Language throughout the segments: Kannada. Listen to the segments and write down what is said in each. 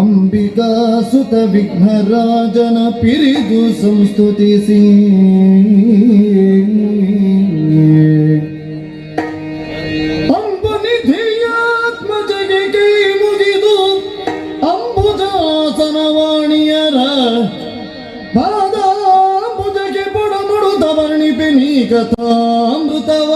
ಅಂಬಿಕಾ ಸುತ ವಿಘ್ನರಾಜನ ಪಿರಿದು ಸಂಸ್ತುತಿಸಿ ಅಂಬುನಿಧಿಯಾತ್ಮಜಗೆ ಕೈ ಮುಗಿದು ಅಂಬುಜಾಸನವಾಣಿಯರ ಪಾದಾಂಬುಜಗೆ ಬುಡಮುಡುದ ವರ್ಣಿಪೆ ನೀ ಕಥಾಮೃತವ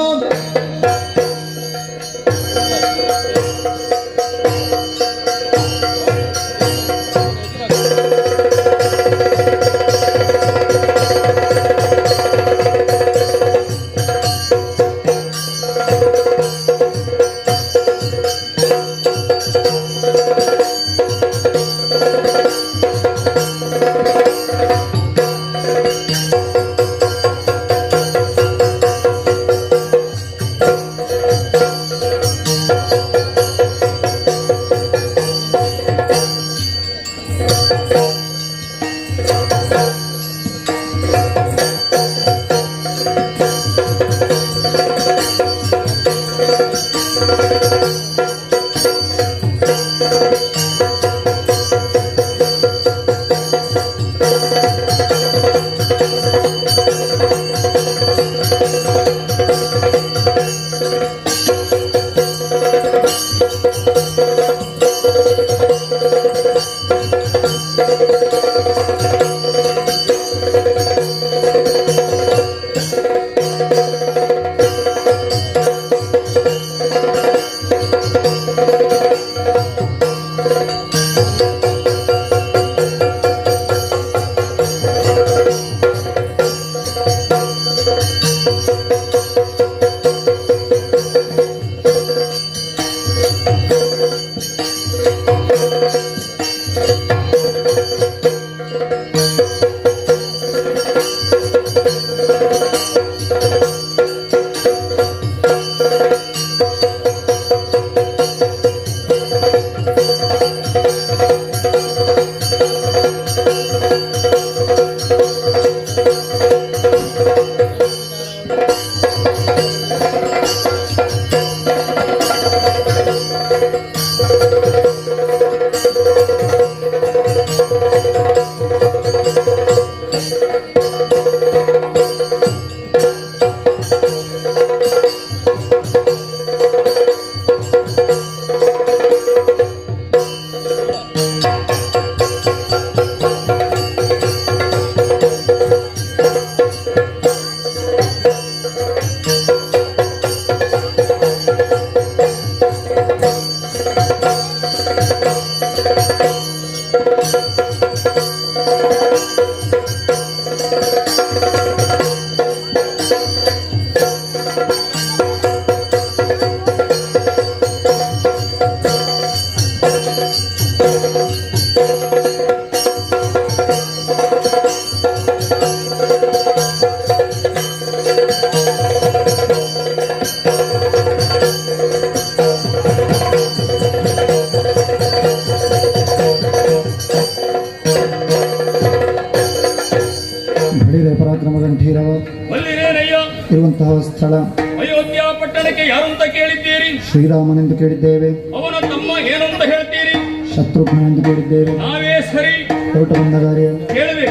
ಇರುವಂತಹ ಸ್ಥಳ ಅಯೋಧ್ಯ ಪಟ್ಟಣಕ್ಕೆ ಯಾರಂತ ಕೇಳಿದ್ದೀರಿ? ಶ್ರೀರಾಮನೆಂದು ಕೇಳಿದ್ದೇವೆ. ಅವನ ತಮ್ಮ ಏನಂತ ಹೇಳ್ತೀರಿ? ಶತ್ರುಘ್ನ ಎಂದು ಕೇಳಿದ್ದೇವೆ. ನಾವೇ ಸರಿ ಹೊರಟು ಬಂದ ಕಾರ್ಯ ಕೇಳಿದೆ.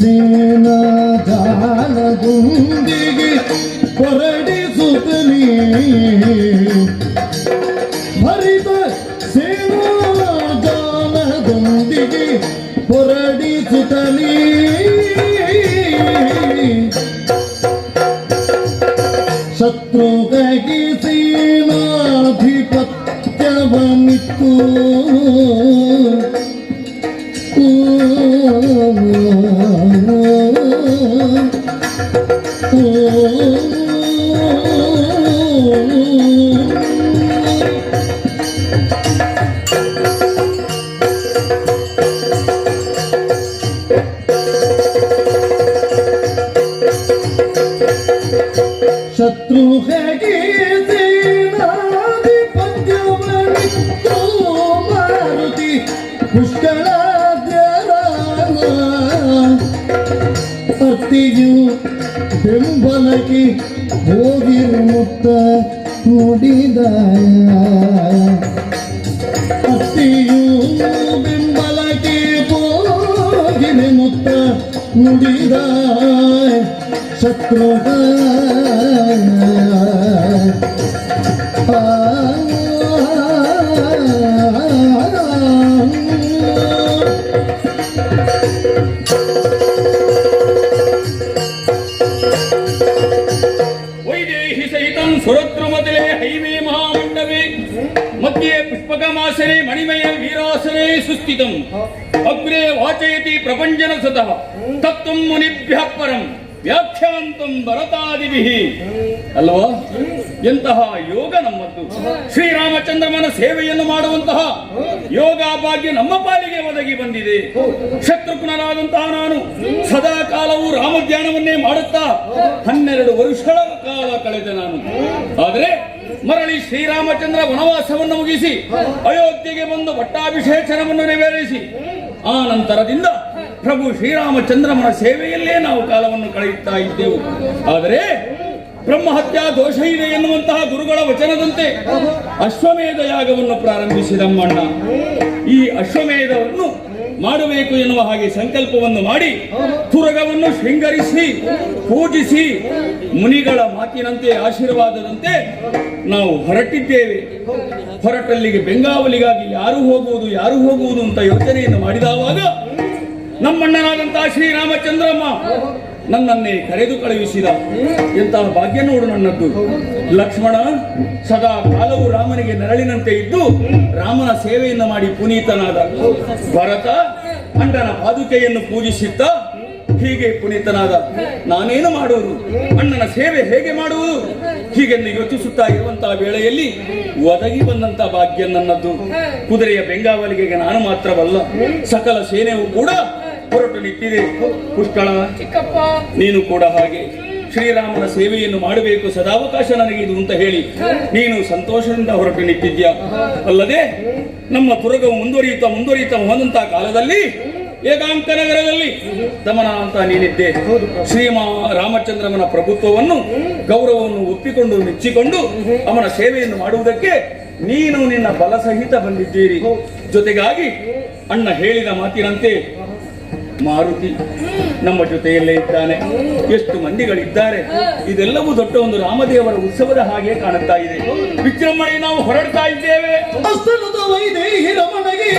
ಸೇನಾ ಜಾಲಗುಂದಿಗೆ ಹೊರಡಿಸುತ್ತಲೇ ಭರಿತ ಸೇನಾ ಜಾಲಗುಂದಿಗೆ ಹೊರಡಿಸುತ್ತಲೇ ಶತ್ರುಗಾಗಿ ಸೇನಾಧಿಪತ್ಯವನಿತ್ತು ಶತ್ರು ಹೇಗೆ ಸೇನಾಧಿಪತ್ಯವನಿತ್ತು ಮಾರುತಿ ಪುಷ್ಕಳಾದ್ಯರ ಅತ್ತಿಯು ಬೆಂಬಲಕ್ಕೆ ಹೋಗಿರುತ್ತ ನುಡಿದ ಅತ್ತಿಯು ಬೆಂಬಲಕ್ಕೆ ಹೋಗಿರುತ್ತ ನುಡಿದ ಶತ್ರು ವೈದೇಹಿ ಸಹಿತಂ ಸುರದ್ರುಮತಲೆ ಹೈಮೇ ಮಹಾಮಂಡವೇ ಮಧ್ಯೆ ಪುಷ್ಪಕಮಾಸನೆ ಮಣಿಮಯ ವೀರಾಸನೆ ಸುಸ್ಥಿತಂ ಅಗ್ರೇ ವಾಚಯತಿ ಪ್ರಪಂಚನ ಸತಃ ತತ್ವಂ ಮುನಿಭ್ಯಃ ಪರಂ ವ್ಯಾಖ್ಯಾಂತಂ ಭರತಾದಿಭಿಃ. ಅಲ್ವಾ, ಎಂತಹ ಯೋಗ ನಮ್ಮದ್ದು. ಶ್ರೀರಾಮಚಂದ್ರಮನ ಸೇವೆಯನ್ನು ಮಾಡುವಂತಹ ಯೋಗ ಭಾಗ್ಯ ನಮ್ಮ ಪಾಲಿಗೆ ಒದಗಿ ಬಂದಿದೆ. ಶತ್ರುಘ್ನನಾದಂತಹ ನಾನು ಸದಾ ಕಾಲವೂ ರಾಮಧ್ಯಾನವನ್ನೇ ಮಾಡುತ್ತಾ 12 ವರ್ಷಗಳ ಕಾಲ ಕಳೆದ ನಾನು. ಆದರೆ ಮರಳಿ ಶ್ರೀರಾಮಚಂದ್ರ ವನವಾಸವನ್ನು ಮುಗಿಸಿ ಅಯೋಧ್ಯೆಗೆ ಬಂದು ಪಟ್ಟಾಭಿಷೇಚನವನ್ನು ನೆರವೇರಿಸಿ ಆ ನಂತರದಿಂದ ಪ್ರಭು ಶ್ರೀರಾಮಚಂದ್ರಮನ ಸೇವೆಯಲ್ಲೇ ನಾವು ಕಾಲವನ್ನು ಕಳೆಯುತ್ತಾ ಇದ್ದೆವು. ಆದರೆ ಬ್ರಹ್ಮಹತ್ಯಾ ದೋಷ ಇದೆ ಎನ್ನುವಂತಹ ಗುರುಗಳ ವಚನದಂತೆ ಅಶ್ವಮೇಧ ಯಾಗವನ್ನು ಪ್ರಾರಂಭಿಸಿದಮ್ಮಣ್ಣ. ಈ ಅಶ್ವಮೇಧವನ್ನು ಮಾಡಬೇಕು ಎನ್ನುವ ಹಾಗೆ ಸಂಕಲ್ಪವನ್ನು ಮಾಡಿ ತುರಗವನ್ನು ಶೃಂಗರಿಸಿ ಪೂಜಿಸಿ ಮುನಿಗಳ ಮಾತಿನಂತೆ ಆಶೀರ್ವಾದದಂತೆ ನಾವು ಹೊರಟಿದ್ದೇವೆ. ಹೊರಟಲ್ಲಿಗೆ ಬೆಂಗಾವಲಿಗಾಗಿ ಯಾರು ಹೋಗುವುದು ಅಂತ ಯೋಚನೆಯನ್ನು ಮಾಡಿದವಾಗ ನಮ್ಮಣ್ಣನಾದಂತಹ ಶ್ರೀರಾಮಚಂದ್ರಮ್ಮ ನನ್ನನ್ನೇ ಕರೆದು ಕಳುಹಿಸಿದ. ಎಂತಹ ಭಾಗ್ಯ ನೋಡು ನನ್ನದ್ದು. ಲಕ್ಷ್ಮಣ ಸದಾ ಕಾಲವು ರಾಮನಿಗೆ ನೆರಳಿನಂತೆ ಇದ್ದು ರಾಮನ ಸೇವೆಯನ್ನು ಮಾಡಿ ಪುನೀತನಾದ. ಭರತ ಅಣ್ಣನ ಪಾದುಕೆಯನ್ನು ಪೂಜಿಸಿದ್ದ, ಹೀಗೆ ಪುನೀತನಾದ. ನಾನೇನು ಮಾಡುವುದು, ಅಣ್ಣನ ಸೇವೆ ಹೇಗೆ ಮಾಡುವುದು ಹೀಗೆಂದು ಯೋಚಿಸುತ್ತಾ ಇರುವಂತಹ ವೇಳೆಯಲ್ಲಿ ಒದಗಿ ಬಂದಂತಹ ಭಾಗ್ಯ ನನ್ನದ್ದು. ಕುದುರೆಯ ಬೆಂಗಾವಲಿಗೆ ನಾನು ಮಾತ್ರವಲ್ಲ, ಸಕಲ ಸೇನೆಯೂ ಕೂಡ ಹೊರಟು ನಿಂತಿದೆ. ಪುಷ್ಕಳ, ನೀನು ಕೂಡ ಹಾಗೆ ಶ್ರೀರಾಮನ ಸೇವೆಯನ್ನು ಮಾಡಬೇಕು, ಸದಾವಕಾಶ ನನಗೆ ಇದು ಅಂತ ಹೇಳಿ ನೀನು ಸಂತೋಷದಿಂದ ಹೊರಟು ನಿಂತಿದ್ಯಾ. ಅಲ್ಲದೆ ನಮ್ಮ ತುರಗವು ಮುಂದುವರಿಯುತ್ತಾ ಹೋದಂತಹ ಕಾಲದಲ್ಲಿ ಏಕಾಂಕ ನಗರದಲ್ಲಿ ದಮನ ಅಂತ ನೀನಿದ್ದೆ. ರಾಮಚಂದ್ರಮನ ಪ್ರಭುತ್ವವನ್ನು ಗೌರವವನ್ನು ಒಪ್ಪಿಕೊಂಡು ಮೆಚ್ಚಿಕೊಂಡು ಅವನ ಸೇವೆಯನ್ನು ಮಾಡುವುದಕ್ಕೆ ನೀನು ನಿನ್ನ ಬಲ ಸಹಿತ ಬಂದಿದ್ದೀರಿ. ಜೊತೆಗಾಗಿ ಅಣ್ಣ ಹೇಳಿದ ಮಾತಿನಂತೆ ಮಾರುತಿ ನಮ್ಮ ಜೊತೆಯಲ್ಲೇ ಇದ್ದಾನೆ. ಎಷ್ಟು ಮಂದಿಗಳಿದ್ದಾರೆ. ಇದೆಲ್ಲವೂ ದೊಡ್ಡ ಒಂದು ರಾಮದೇವರ ಉತ್ಸವದ ಹಾಗೆ ಕಾಣುತ್ತಾ ಇದೆ. ವಿಜೃಂಭಣೆ ನಾವು ಹೊರಡ್ತಾ ಇದ್ದೇವೆ. ಅಸ್ತನದ ವೈದೇಹಿ ರಮಣಗೆ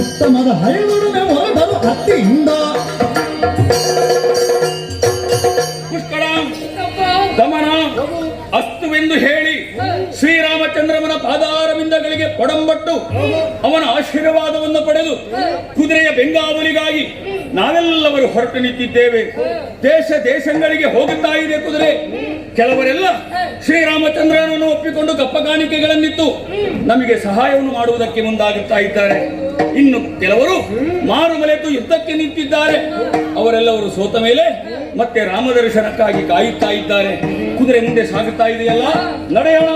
ಉತ್ತಮದ ಹರಿವರುನೆ ಹೊರಟರು ಹತ್ತಿಯಿಂದ. ಪುಷ್ಕಳ, ದಮನ ಅಸ್ತುವೆಂದು ಹೇಳಿ ಶ್ರೀರಾಮಚಂದ್ರಮನ ಪಾದಾರವಿಂದಗಳಿಗೆ ಕೊಡಂಬಟ್ಟು ಅವನ ಆಶೀರ್ವಾದವನ್ನು ಪಡೆದು ಕುದುರೆಯ ಬೆಂಗಾವಲಿಗಾಗಿ ನಾವೆಲ್ಲವರು ಹೊರಟು ನಿಂತಿದ್ದೇವೆ. ದೇಶಗಳಿಗೆ ಹೋಗುತ್ತಾ ಇದೆ ಕುದುರೆ. ಕೆಲವರೆಲ್ಲ ಶ್ರೀರಾಮಚಂದ್ರನನ್ನು ಒಪ್ಪಿಕೊಂಡು ಕಪ್ಪ ಕಾಣಿಕೆಗಳನ್ನಿತ್ತು ನಮಗೆ ಸಹಾಯವನ್ನು ಮಾಡುವುದಕ್ಕೆ ಮುಂದಾಗುತ್ತಾ ಇದ್ದಾರೆ. ಇನ್ನು ಕೆಲವರು ಮಾರು ಮಲೆತು ಯುದ್ಧಕ್ಕೆ ನಿಂತಿದ್ದಾರೆ. ಅವರೆಲ್ಲವರು ಸೋತ ಮೇಲೆ ಮತ್ತೆ ರಾಮದರ್ಶನಕ್ಕಾಗಿ ಕಾಯುತ್ತಾ ಇದ್ದಾರೆ. ಕುದುರೆ ಮುಂದೆ ಸಾಗುತ್ತಾ ಇದೆಯಲ್ಲ, ನಡೆಯೋಣ.